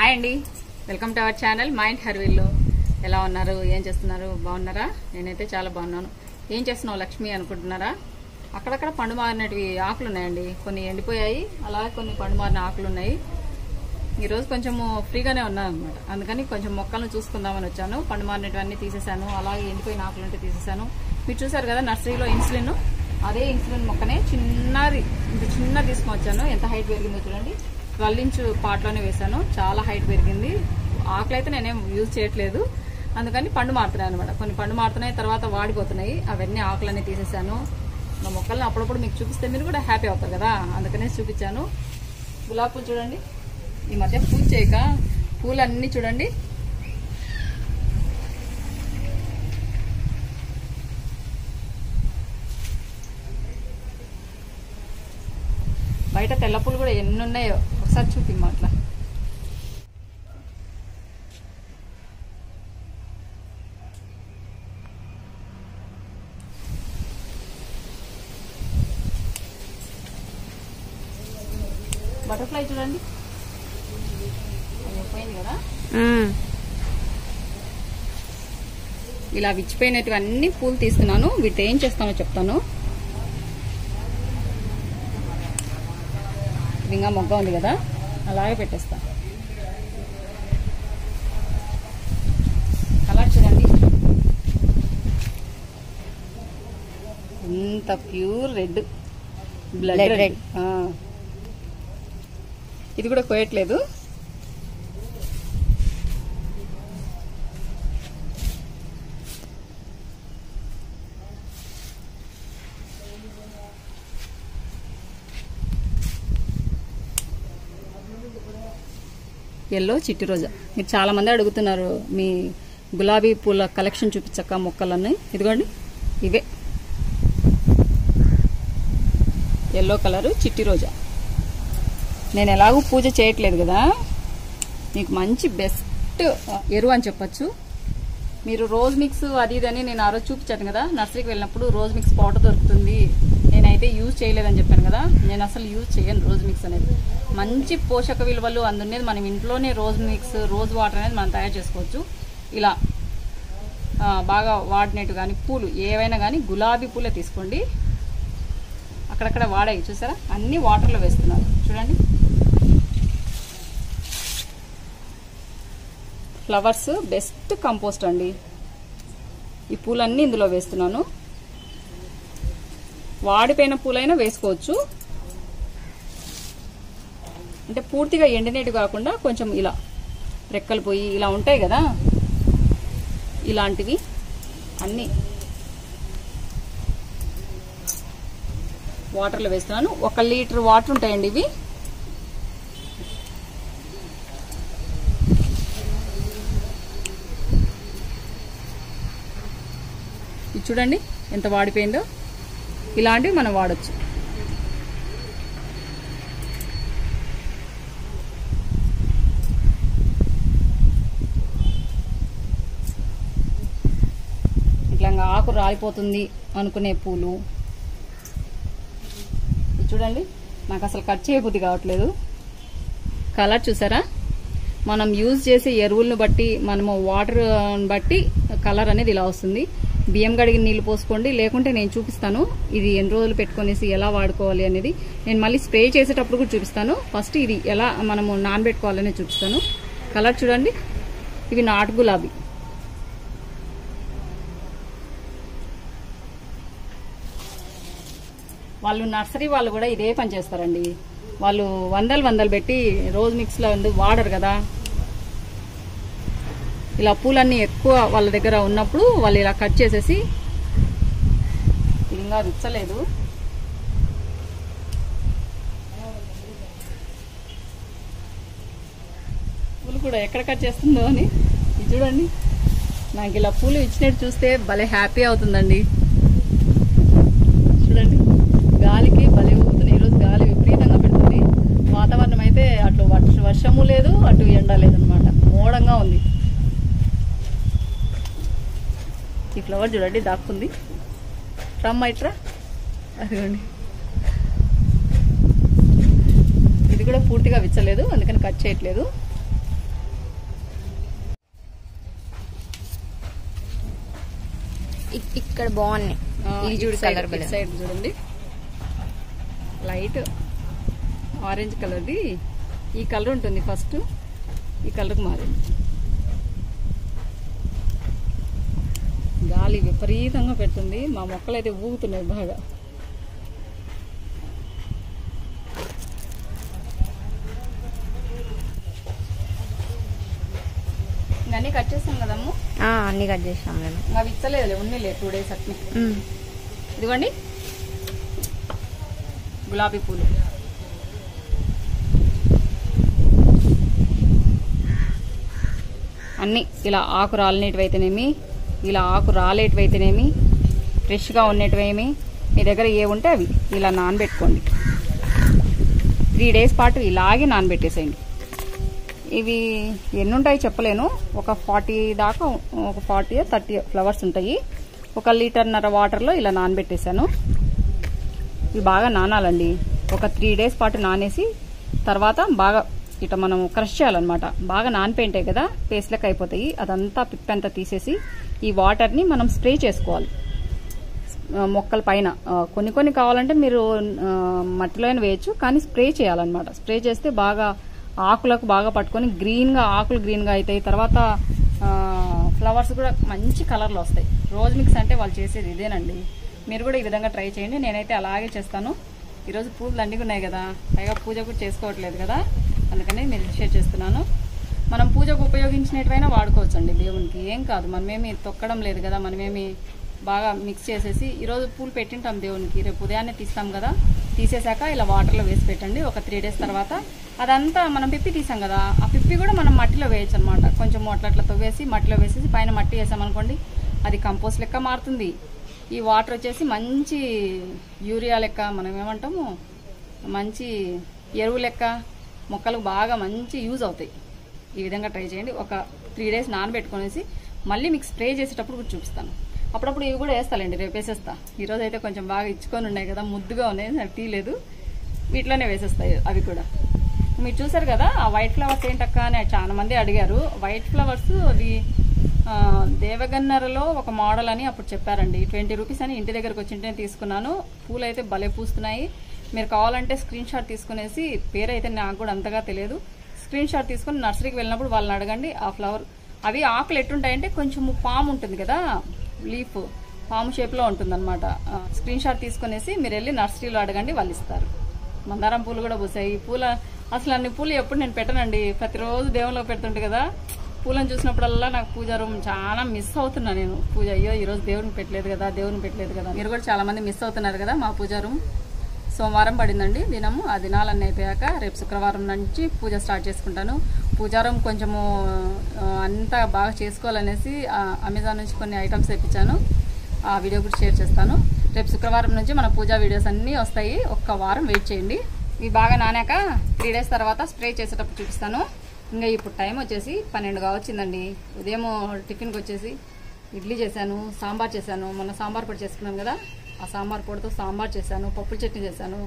Hi అండి, welcome to our channel mind హర్విల్లు. ఎలా ఉన్నారు, ఏం చేస్తున్నారు, బాగున్నారా? నేనైతే చాలా బాగున్నాను. ఏం చేస్తున్నావు లక్ష్మి అనుకుంటున్నారా? అక్కడక్కడ పండు మారినవి ఆకులు ఉన్నాయండి, కొన్ని ఎండిపోయాయి, అలాగే కొన్ని పండు మారిన ఆకులు ఉన్నాయి. ఈరోజు కొంచెము ఫ్రీగానే ఉన్నాను అనమాట, అందుకని కొంచెం మొక్కలను చూసుకుందామని వచ్చాను. పండు మారినవన్నీ తీసేసాను, అలాగే ఎండిపోయిన ఆకులు ఉంటే తీసేసాను. మీరు చూసారు కదా నర్సరీలో ఇన్సులిన్, అదే ఇన్సులిన్ మొక్కనే చిన్నది, ఇంత చిన్నది తీసుకొని వచ్చాను. ఎంత హైట్ పెరిగిందో చూడండి. 12 ఇంచ్ పాట్లోనే వేసాను, చాలా హైట్ పెరిగింది. ఆకులు అయితే నేనేం యూజ్ చేయట్లేదు, అందుకని పండు మారుతున్నాయి అనమాట. కొన్ని పండు మారుతున్నాయి, తర్వాత వాడిపోతున్నాయి. అవన్నీ ఆకులన్నీ తీసేసాను. నా మొక్కల్ని అప్పుడప్పుడు మీకు చూపిస్తే మీరు కూడా హ్యాపీ అవుతారు కదా, అందుకనే చూపించాను. గులాబీ పూలు చూడండి, ఈ మధ్య పూజ చేయక పూలన్నీ చూడండి. బయట తెల్ల పూలు కూడా ఎన్ని ఉన్నాయో ఒకసారి చూపిమ్మా. అట్లా బటర్ఫ్లై చూడండి, పోయింది కదా. ఇలా విచ్చిపోయినటువన్నీ పూలు తీసుకున్నాను. వీటి ఏం చేస్తానో చెప్తాను. ఇంకా మొగ్గ ఉంది కదా, అలాగే పెట్టేస్తా. కలర్ చూడండి, ఎంత ప్యూర్ రెడ్, బ్లడ్ రెడ్. ఇది కూడా కోయట్లేదు. ఎల్లో చిట్టి రోజా. మీరు చాలా మంది అడుగుతున్నారు మీ గులాబీ పూల కలెక్షన్ చూపించక్క మొక్కలన్నీ. ఇదిగోండి, ఇవే ఎల్లో కలరు చిట్టి రోజా. నేను ఎలాగూ పూజ చేయట్లేదు కదా, మీకు మంచి బెస్ట్ ఎరువు అని చెప్పచ్చు. మీరు రోజ్ మిక్స్ అది ఇదని నేను ఆ రోజు చూపించాను కదా, నర్సరీకి వెళ్ళినప్పుడు రోజ్ మిక్స్ పౌడర్ దొరుకుతుంది. నేనైతే యూజ్ చేయలేదని చెప్పాను కదా, నేను అసలు యూజ్ చేయను రోజ్ మిక్స్ అనేది. మంచి పోషక విలువలు అందునేది మనం ఇంట్లోనే రోజ్ మిక్స్, రోజ్ వాటర్ అనేది మనం తయారు చేసుకోవచ్చు. ఇలా బాగా వాడినట్టు కానీ పూలు ఏవైనా కానీ గులాబీ పూలే తీసుకోండి. అక్కడక్కడ వాడాయి చూసారా, అన్ని వాటర్లో వేస్తున్నారు చూడండి. ఫ్లవర్స్ బెస్ట్ కంపోస్ట్ అండి. ఈ పూలన్నీ ఇందులో వేస్తున్నాను. వాడిపోయిన పూలైనా వేసుకోవచ్చు, అంటే పూర్తిగా ఎండినట్టు కాకుండా కొంచెం ఇలా రెక్కలు పోయి ఇలా ఉంటాయి కదా, ఇలాంటివి అన్నీ వాటర్లో వేస్తున్నాను. 1 లీటర్ వాటర్ ఉంటాయండి ఇవి. ఇది చూడండి ఎంత వాడిపోయిందో. ఇలాంటివి మనం వాడచ్చు. ఇట్లా ఆకు రాలిపోతుంది అనుకునే పూలు చూడండి. నాకు అసలు కట్ చేయబుద్ధి కావట్లేదు. కలర్ చూసారా, మనం యూజ్ చేసే ఎరువులను బట్టి, మనము వాటర్ బట్టి కలర్ అనేది ఇలా వస్తుంది. బియ్యం గడిగి నీళ్లు పోసుకోండి, లేకుంటే నేను చూపిస్తాను ఇది ఎన్ని రోజులు పెట్టుకునేసి ఎలా వాడుకోవాలి అనేది. నేను మళ్ళీ స్ప్రే చేసేటప్పుడు కూడా చూపిస్తాను. ఫస్ట్ ఇది ఎలా మనము నానబెట్టుకోవాలనే చూపిస్తాను. కలర్ చూడండి, ఇవి నాటు గులాబీ. వాళ్ళు నర్సరీ వాళ్ళు కూడా ఇదే పని చేస్తారండి. వాళ్ళు వందలు పెట్టి రోజ్ మిక్స్లో వాడరు కదా. ఇలా పూలన్నీ ఎక్కువ వాళ్ళ దగ్గర ఉన్నప్పుడు వాళ్ళు ఇలా కట్ చేసేసి, ఇది ఇంకా రుచ్చలేదు, పూలు కూడా ఎక్కడ కట్ చేస్తుందో అని. ఇది చూడండి, నాకు ఇలా పూలు ఇచ్చినట్టు చూస్తే భలే హ్యాపీ అవుతుందండి. చూడండి, గాలికి భలే ఊగుతుంది. ఈరోజు గాలి విపరీతంగా పెడుతుంది. వాతావరణం అయితే అటు వర్షము లేదు, అటు ఎండ లేదనమాట, మోడంగా ఉంది. ఈ ఫ్లవర్ చూడండి దాక్కుంది. రమ్మ ఇట్రా, అదిగోండి. ఇది కూడా పూర్తిగా విచ్చలేదు, అందుకని కట్ చేయట్లేదు. ఇక్కడ బాగున్నాయి. ఇది చూడు కలర్ సైడ్ చూడండి, లైట్ ఆరెంజ్ కలర్ది. ఈ కలర్ ఉంటుంది, ఫస్ట్ ఈ కలర్కి మారింది. గాలి విపరీతంగా పెడుతుంది, మా మొక్కలు అయితే ఊగుతున్నాయి బాగా. అన్నీ కట్ చేస్తాం కదమ్మ, అన్ని కట్ చేసాం కదా. అవి ఇచ్చలేదులే, ఉన్నీలే 2 days అట్నే. ఇదిగోండి గులాబీ పూలు. అన్నీ ఇలా ఆకు రాలినేటివైతేనేమి, ఇలా ఆకు రాలేటివైతేనేమి, ఫ్రెష్గా ఉండేటివేమి మీ దగ్గర ఏ ఉంటే అవి ఇలా నానబెట్టుకోండి. 3 days పాటు ఇలాగే నానబెట్టేసేయండి. ఇవి ఎన్ని ఉంటాయి చెప్పలేను, ఒక 40 దాకా, ఒక 40-30 ఫ్లవర్స్ ఉంటాయి. 1 లీటర్న్నర వాటర్లో ఇలా నానబెట్టేశాను. ఇవి బాగా నానాలండి. ఒక 3 days పాటు నానేసి తర్వాత బాగా ఇట్లా మనం క్రష్ చేయాలన్నమాట. బాగా నానిపోయింటాయి కదా, పేస్ట్ లెక్క అయిపోతాయి. అదంతా పిప్పంతా తీసేసి ఈ వాటర్ని మనం స్ప్రే చేసుకోవాలి మొక్కల పైన. కొన్ని కావాలంటే మీరు మట్టిలోనే వేయచ్చు, కానీ స్ప్రే చేయాలన్నమాట. స్ప్రే చేస్తే బాగా ఆకులకు బాగా పట్టుకొని ఆకులు గ్రీన్గా అవుతాయి. తర్వాత ఫ్లవర్స్ కూడా మంచి కలర్లో వస్తాయి. రోజ్ మిక్స్ అంటే వాళ్ళు చేసేది ఇదేనండి. మీరు కూడా ఈ విధంగా ట్రై చేయండి. నేనైతే అలాగే చేస్తాను. ఈరోజు పూలు దండిగా ఉన్నాయి కదా, పైగా పూజ కూడా చేసుకోవట్లేదు కదా, అందుకని మీరు షేర్ చేస్తున్నాను. మనం పూజకు ఉపయోగించినట్టువైనా వాడుకోవచ్చండి, దేవునికి ఏం కాదు. మనమేమి తొక్కడం లేదు కదా, మనమేమి బాగా మిక్స్ చేసేసి ఈరోజు పూలు పెట్టింటాం దేవునికి, రేపు ఉదయాన్నే తీస్తాం కదా, తీసేసాక ఇలా వాటర్లో వేసి పెట్టండి. ఒక 3 days తర్వాత అదంతా మనం పిప్పి తీసాం కదా, ఆ పిప్పి కూడా మనం మట్టిలో వేయచ్చు అనమాట. కొంచెం అట్లా తవ్వేసి మట్టిలో వేసేసి పైన మట్టి వేసామనుకోండి, అది కంపోస్ట్ లెక్క మారుతుంది. ఈ వాటర్ వచ్చేసి మంచి యూరియా లెక్క, మనం ఏమంటాము, మంచి ఎరువు లెక్క మొక్కలకు బాగా మంచి యూజ్ అవుతాయి. ఈ విధంగా ట్రై చేయండి. ఒక 3 days నానబెట్టుకునేసి మళ్ళీ మీకు స్ప్రే చేసేటప్పుడు కూడా చూపిస్తాను. అప్పుడప్పుడు ఇవి కూడా వేస్తానండి, రేపు వేసేస్తా. ఈరోజు అయితే కొంచెం బాగా ఇచ్చుకొని ఉన్నాయి కదా, ముద్దుగా ఉన్నాయి, నాకు తీయలేదు, వీటిలోనే వేసేస్తాయి అవి కూడా. మీరు చూసారు కదా ఆ వైట్ ఫ్లవర్స్ ఏంటక్క అని చాలా మంది అడిగారు. వైట్ ఫ్లవర్స్ అవి దేవగన్నరలో ఒక మోడల్ అని అప్పుడు చెప్పారండి. 20 రూపీస్ అని ఇంటి దగ్గరకు వచ్చింటే తీసుకున్నాను. పూలు అయితే భలే పూస్తున్నాయి. మీరు కావాలంటే స్క్రీన్ షాట్ తీసుకునేసి, పేరు అయితే నాకు కూడా అంతగా తెలియదు, స్క్రీన్ షాట్ తీసుకుని నర్సరీకి వెళ్ళినప్పుడు వాళ్ళని అడగండి. ఆ ఫ్లవర్ అవి ఆకులు ఎట్టుంటాయంటే కొంచెం పాము ఉంటుంది కదా, లీఫ్ పాము షేప్లో ఉంటుంది అనమాట. స్క్రీన్ షాట్ తీసుకునేసి మీరు వెళ్ళి నర్సరీలో అడగండి, వాళ్ళు ఇస్తారు. మందారం పూలు కూడా పూసాయి. అసలు అన్ని పూలు ఎప్పుడు నేను పెట్టనండి, ప్రతిరోజు దేవుళ్ళకి పెడుతుంటే కదా, పూలను చూసినప్పుడల్లా నాకు పూజ రూమ్ చాలా మిస్ అవుతున్నా నేను. పూజ అయ్యో ఈరోజు దేవునికి పెట్టలేదు కదా. మీరు కూడా చాలా మంది మిస్ అవుతున్నారు కదా. మా పూజ రూమ్ సోమవారం పడిందండి దినము. ఆ దినాలన్నీ అయిపోయాక రేపు శుక్రవారం నుంచి పూజ స్టార్ట్ చేసుకుంటాను. పూజా రూమ్ కొంచెము అంతా బాగా చేసుకోవాలనేసి అమెజాన్ నుంచి కొన్ని ఐటమ్స్ తెప్పించాను. ఆ వీడియో కూడా షేర్ చేస్తాను. రేపు శుక్రవారం నుంచి మన పూజా వీడియోస్ అన్నీ వస్తాయి. ఒక్క వారం వెయిట్ చేయండి. ఇవి బాగా నానాక 3 days తర్వాత స్ప్రే చేసేటప్పుడు చూపిస్తాను. ఇంకా ఇప్పుడు టైం వచ్చేసి 12 వచ్చిందండి. ఉదయం టిఫిన్కి వచ్చేసి ఇడ్లీ చేశాను, సాంబార్ చేశాను. మొన్న సాంబార్ పొడి చేసుకున్నాం కదా, ఆ సాంబార్ పొడితో సాంబార్ చేశాను, పప్పుల చట్నీ చేశాను.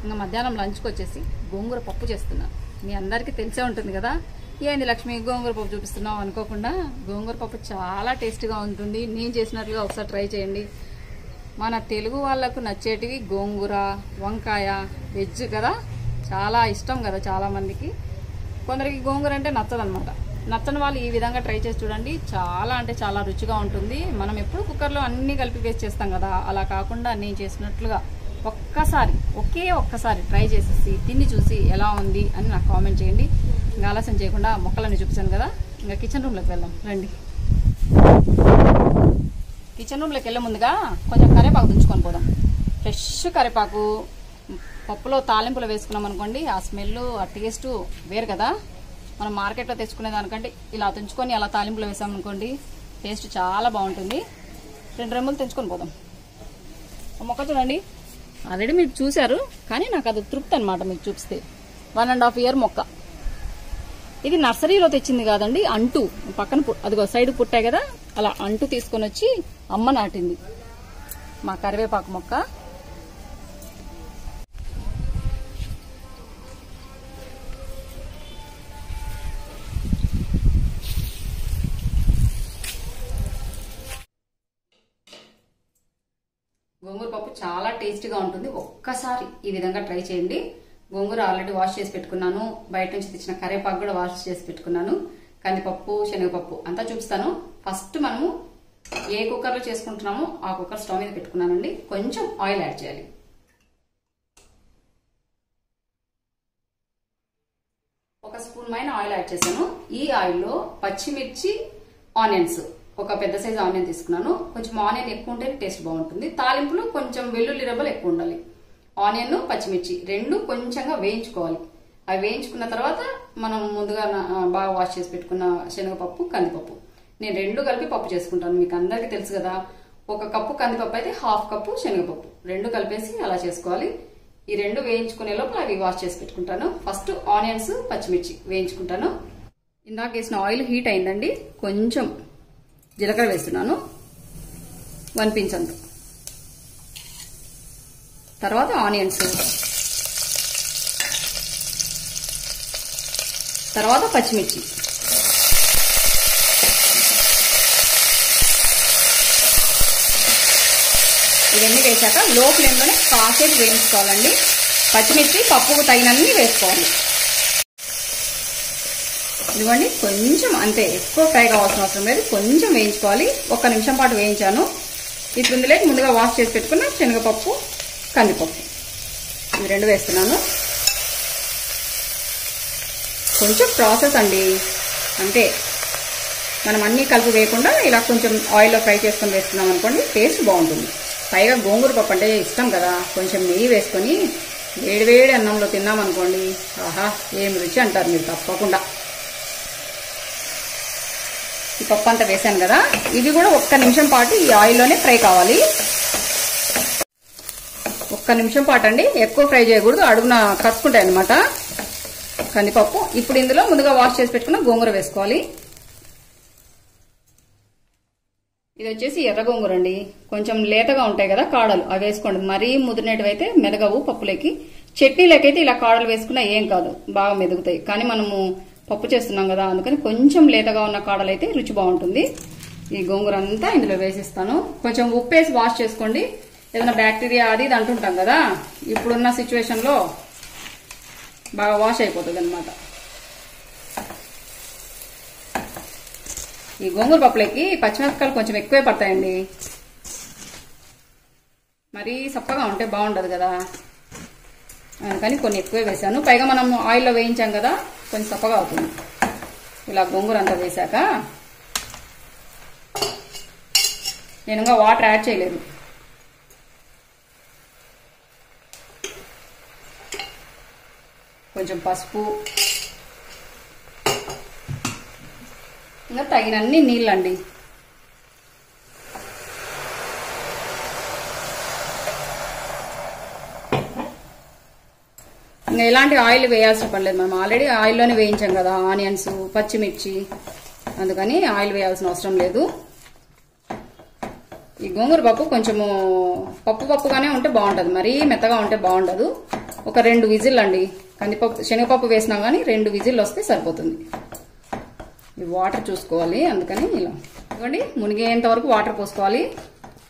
ఇంకా మధ్యాహ్నం లంచ్కి వచ్చేసి గోంగూర పప్పు చేస్తున్నాను. మీ అందరికీ తెలిసే ఉంటుంది కదా, ఏంది లక్ష్మి గోంగూర పప్పు చూపిస్తున్నావు అనుకోకుండా, గోంగూర పప్పు చాలా టేస్టీగా ఉంటుంది. నేను చేసినట్లుగా ఒకసారి ట్రై చేయండి. మన తెలుగు వాళ్ళకు నచ్చేటివి గోంగూర, వంకాయ, వెజ్ కదా, చాలా ఇష్టం కదా చాలా మందికి. కొందరికి గోంగూర అంటే నచ్చదనమాట. నచ్చని వాళ్ళు ఈ విధంగా ట్రై చేసి చూడండి, చాలా అంటే చాలా రుచిగా ఉంటుంది. మనం ఎప్పుడు కుక్కర్లో అన్నీ కలిపి వేస్ట్ చేస్తాం కదా, అలా కాకుండా నేను చేసినట్లుగా ఒకే ఒక్కసారి ట్రై చేసేసి తిని చూసి ఎలా ఉంది అని నాకు కామెంట్ చేయండి. ఇంకా ఆలస్యం చేయకుండా మొక్కలన్నీ చూపించాను కదా, ఇంకా కిచెన్ రూమ్లోకి వెళ్దాం రండి. కిచెన్ రూమ్లోకి వెళ్ళే ముందుగా కొంచెం కరివేపాకు తుంచుకొని పోదాం. ఫ్రెష్ కరివేపాకు పప్పులో తాలింపులో వేసుకున్నాం అనుకోండి, ఆ స్మెల్ ఆ టేస్ట్ వేరు కదా. మనం మార్కెట్లో తెచ్చుకునే దానికంటే ఇలా తుంచుకొని అలా తాలింపులో వేసామనుకోండి, టేస్ట్ చాలా బాగుంటుంది. 2 రెమ్మలు తెంచుకొని పోదాం. మొక్క చూడండి, ఆల్రెడీ మీరు చూశారు, కానీ నాకు అది తృప్తి అనమాట మీకు చూపిస్తే. 1.5 year మొక్క. ఇది నర్సరీలో తెచ్చింది కాదండి, అంటూ పక్కన అదిగో సైడ్ పుట్టాయి కదా, అలా అంటూ తీసుకొని వచ్చి అమ్మ నాటింది మా కరివేపాకు మొక్క. చాలా టేస్టీగా ఉంటుంది. ఒక్కసారి ఈ విధంగా ట్రై చేయండి. గోంగూర ఆల్రెడీ వాష్ చేసి పెట్టుకున్నాను. బయట నుంచి తెచ్చిన కరివేపాకు కూడా వాష్ చేసి పెట్టుకున్నాను. కందిపప్పు, శనగపప్పు అంతా చూపిస్తాను. ఫస్ట్ మనము ఏ కుక్కర్లో చేసుకుంటున్నామో ఆ కుక్కర్ స్టవ్ మీద పెట్టుకున్నానండి. కొంచెం ఆయిల్ యాడ్ చేయాలి. ఒక స్పూన్ మైన ఆయిల్ యాడ్ చేశాను. ఈ ఆయిల్లో పచ్చిమిర్చి, ఆనియన్స్, ఒక పెద్ద సైజు ఆనియన్ తీసుకున్నాను. కొంచెం ఆనియన్ ఎక్కువ ఉంటే టేస్ట్ బాగుంటుంది. తాలింపులో కొంచెం వెల్లుల్లి రెబ్బలు ఎక్కువ ఉండాలి. ఆనియన్, పచ్చిమిర్చి రెండు కొంచెంగా వేయించుకోవాలి. అవి వేయించుకున్న తర్వాత మనం ముందుగా బాగా వాష్ చేసి పెట్టుకున్న శనగపప్పు, కందిపప్పు, నేను రెండు కలిపి పప్పు చేసుకుంటాను. మీకు అందరికీ తెలుసు కదా, ఒక కప్పు కందిపప్పు అయితే హాఫ్ కప్పు శనగపప్పు రెండు కలిపేసి అలా చేసుకోవాలి. ఈ రెండు వేయించుకునే లోపల అవి వాష్ చేసి పెట్టుకుంటాను. ఫస్ట్ ఆనియన్స్, పచ్చిమిర్చి వేయించుకుంటాను. ఇందాక వేసిన ఆయిల్ హీట్ అయిందండి. కొంచెం జీలకర్ర వేస్తున్నాను, 1 పించ్ అంత. తర్వాత ఆనియన్స్, తర్వాత పచ్చిమిర్చి, ఇవన్నీ వేసాక లో ఫ్లేమ్లోనే కాసేపు వేయించుకోవాలండి. పచ్చిమిర్చి పప్పుకు తగినన్ని వేసుకోవాలి. ఇదిగోండి, కొంచెం అంతే, ఎక్కువ ఫ్రై కావాల్సిన అవసరం లేదు. కొంచెం వేయించుకోవాలి. 1 నిమిషం పాటు వేయించాను. ఇప్పుడు ఇందులోకి ముందుగా వాష్ చేసి పెట్టుకున్న శనగపప్పు, కందిపప్పు ఇవి రెండు వేస్తున్నాను. కొంచెం ప్రాసెస్ అండి, అంతే. మనం అన్నీ కలిపి వేయకుండా ఇలా కొంచెం ఆయిల్లో ఫ్రై చేసుకొని వేసుకున్నాం అనుకోండి, టేస్ట్ బాగుంటుంది. పైగా గోంగూర పప్పు అంటే ఇష్టం కదా, కొంచెం నెయ్యి వేసుకొని వేడివేడి అన్నంలో తిన్నామనుకోండి, ఆహా ఏం రుచి అంటారు మీరు తప్పకుండా. ఈ పప్పు అంతా వేసాను కదా, ఇది కూడా 1 నిమిషం పాటు ఈ ఆయిల్లోనే ఫ్రై కావాలి. 1 నిమిషం పాటు అండి, ఎక్కువ ఫ్రై చేయకూడదు, అడుగున కట్టుకుంటాయి అనమాట కందిపప్పు. ఇప్పుడు ఇందులో ముందుగా వాష్ చేసి పెట్టుకున్న గోంగూర వేసుకోవాలి. ఇది వచ్చేసి ఎర్ర గోంగూర అండి. కొంచెం లేతగా ఉంటాయి కదా కాడలు, అవి వేసుకోండి. మరీ ముదిరినవి అయితే మెదగవు పప్పులోకి. చట్నీలకైతే ఇలా కాడలు వేసుకున్నా ఏం కాదు, బాగా మెదుగుతాయి. కానీ మనము పప్పు చేస్తున్నాం కదా, అందుకని కొంచెం లేతగా ఉన్న కాడలు అయితే రుచి బాగుంటుంది. ఈ గోంగూర అంతా ఇందులో వేసిస్తాను. కొంచెం ఉప్పు వేసి వాష్ చేసుకోండి. ఏదైనా బ్యాక్టీరియా అది ఇది అంటుంటాం కదా, ఇప్పుడున్న సిచ్యువేషన్ లో బాగా వాష్ అయిపోతుంది అనమాట. ఈ గోంగూర పప్పులకి పచ్చిమిరపకాయలు కొంచెం ఎక్కువే పడతాయండి. మరీ సప్పగా ఉంటే బాగుండదు కదా, అందుకని కొన్ని ఎక్కువే వేసాను. పైగా మనం ఆయిల్లో వేయించాం కదా, కొంచెం సప్పగా అవుతుంది. ఇలా గోంగూర అంతా వేసాక నేను ఇంకా వాటర్ యాడ్ చేయలేదు. కొంచెం పసుపు, ఇంకా తగినన్ని నీళ్ళండి. ఇంకా ఎలాంటి ఆయిల్ వేయాల్సిన పడలేదు, మనం ఆల్రెడీ ఆయిల్లోనే వేయించాం కదా ఆనియన్స్, పచ్చిమిర్చి, అందుకని ఆయిల్ వేయాల్సిన అవసరం లేదు. ఈ గోంగూర పప్పు కొంచెము పప్పుగానే ఉంటే బాగుంటుంది, మరీ మెత్తగా ఉంటే బాగుండదు. ఒక 2 విజిల్ అండి, కందిపప్పు శనగపప్పు వేసినా కానీ 2 విజిల్ వస్తే సరిపోతుంది. ఈ వాటర్ చూసుకోవాలి, అందుకని ఇలా ఇవ్వండి, మునిగేంత వరకు వాటర్ పోసుకోవాలి.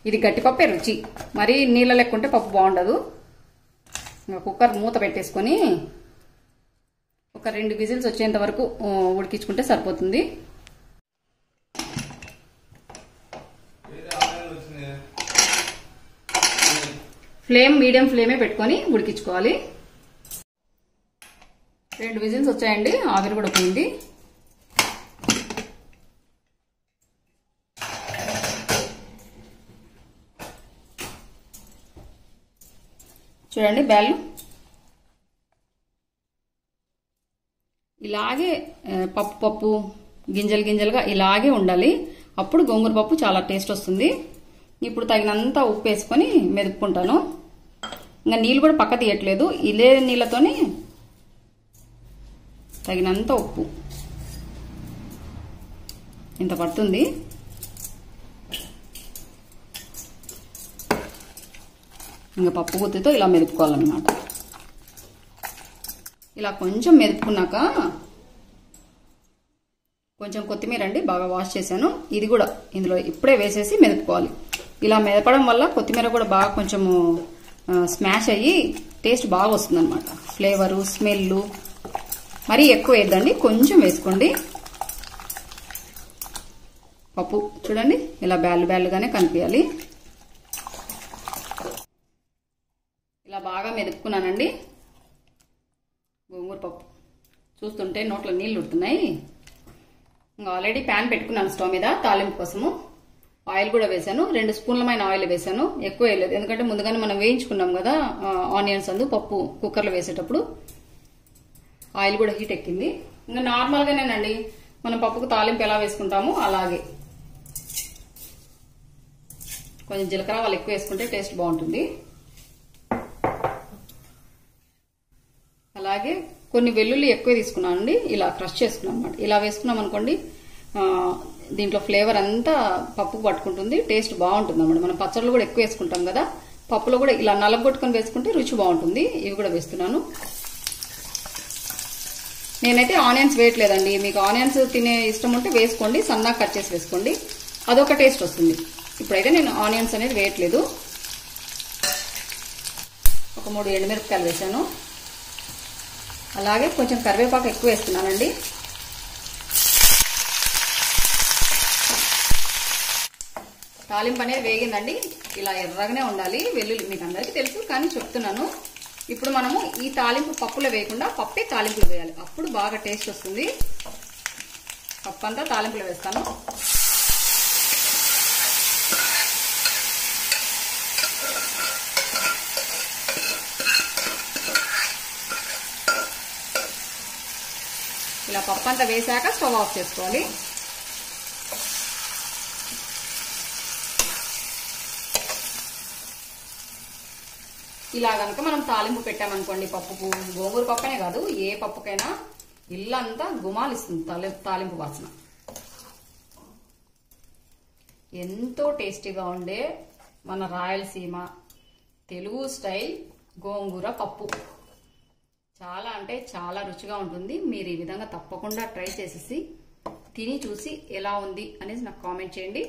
ఇది గట్టిపప్పే రుచి, మరీ నీళ్ళ లెక్కుంటే పప్పు బాగుండదు. ఇంకా కుక్కర్ మూత పెట్టేసుకొని ఒక 2 విజిల్స్ వచ్చేంత వరకు ఉడికించుకుంటే సరిపోతుంది. ఫ్లేమ్ మీడియం ఫ్లేమే పెట్టుకొని ఉడికించుకోవాలి. 2 విజిల్స్ వచ్చాయండి, ఆవిరి కూడా పోయింది. చూడండి బ్యాళ్ళు ఇలాగే పప్పు గింజలుగా ఇలాగే ఉండాలి. అప్పుడు గోంగూర పప్పు చాలా టేస్ట్ వస్తుంది. ఇప్పుడు తగినంత ఉప్పు వేసుకొని మెదుపుకుంటాను. ఇంకా నీళ్ళు కూడా పక్క తీయట్లేదు, ఇదే నీళ్ళతోనే తగినంత ఉప్పు ఇంత పడుతుంది. ఇంకా పప్పు గుత్తితో ఇలా మెదుపుకోవాలన్నమాట. ఇలా కొంచెం మెదుపుకున్నాక కొంచెం కొత్తిమీర అండి, బాగా వాష్ చేశాను, ఇది కూడా ఇందులో ఇప్పుడే వేసేసి మెదుపుకోవాలి. ఇలా మెదపడం వల్ల కొత్తిమీర కూడా బాగా కొంచెము స్మాష్ అయ్యి టేస్ట్ బాగా వస్తుంది అనమాట. ఫ్లేవరు, స్మెల్ మరీ ఎక్కువ వేద్దండి, కొంచెం వేసుకోండి. పప్పు చూడండి ఇలా బ్యాలు బ్యాలుగానే కనిపించాలి. ఇలా బాగా మెదుపుకున్నానండి గోంగూర పప్పు. చూస్తుంటే నోట్లో నీళ్ళు ఉడుతున్నాయి. ఇంకా ఆల్రెడీ ప్యాన్ పెట్టుకున్నాను స్టవ్ మీద తాలింపు కోసము. ఆయిల్ కూడా వేసాను, 2 స్పూన్లమైన ఆయిల్ వేసాను, ఎక్కువ వేయలేదు. ఎందుకంటే ముందుగానే మనం వేయించుకున్నాం కదా ఆనియన్స్ పప్పు కుక్కర్లో వేసేటప్పుడు. ఆయిల్ కూడా హీట్ ఎక్కింది. ఇంకా నార్మల్గానేనండి మనం పప్పుకు తాలింపు ఎలా వేసుకుంటామో అలాగే. కొంచెం జీలకర్ర వాళ్ళు ఎక్కువ వేసుకుంటే టేస్ట్ బాగుంటుంది. అలాగే కొన్ని వెల్లుల్లి ఎక్కువ తీసుకున్నానండి, ఇలా క్రష్ చేసుకున్నాను అనమాట. ఇలా వేసుకున్నాం అనుకోండి దీంట్లో ఫ్లేవర్ అంతా పప్పుకు పట్టుకుంటుంది, టేస్ట్ బాగుంటుంది అన్నమాట. మనం పచ్చళ్ళు కూడా ఎక్కువ వేసుకుంటాం కదా, పప్పులో కూడా ఇలా నలగొట్టుకొని వేసుకుంటే రుచి బాగుంటుంది. ఇవి కూడా వేస్తున్నాను. నేనైతే ఆనియన్స్ వేయట్లేదండి, మీకు ఆనియన్స్ తినే ఇష్టం ఉంటే వేసుకోండి, సన్నగా కట్ చేసి వేసుకోండి, అదొక టేస్ట్ వస్తుంది. ఇప్పుడైతే నేను ఆనియన్స్ అనేది వేయట్లేదు. ఒక 3 ఎండుమిరపకాయలు వేసాను. అలాగే కొంచెం కరివేపాకు ఎక్కువ వేస్తున్నానండి. తాలింపు అనేది వేగిందండి, ఇలా ఎర్రగానే ఉండాలి. వెల్లుల్లి మీకు అందరికీ తెలుసు కానీ చెప్తున్నాను. ఇప్పుడు మనము ఈ తాలింపు పప్పులో వేయకుండా పప్పే తాలింపులో వేయాలి, అప్పుడు బాగా టేస్ట్ వస్తుంది. పప్పు అంతా తాలింపులో వేస్తాను. ఇలా పప్పు అంతా వేసాక స్టవ్ ఆఫ్ చేసుకోవాలి. ఇలా కనుక మనం తాలింపు పెట్టామనుకోండి పప్పుకు, గోంగూర పప్పునే కాదు ఏ పప్పుకైనా ఇల్లంతా గుమాలిస్తుంది తాలింపు వాసన. ఎంతో టేస్టీగా ఉండే మన రాయలసీమ తెలుగు స్టైల్ గోంగూర పప్పు చాలా అంటే చాలా రుచిగా ఉంటుంది. మీరు ఈ విధంగా తప్పకుండా ట్రై చేసేసి తిని చూసి ఎలా ఉంది అనేది నాకు కామెంట్ చేయండి.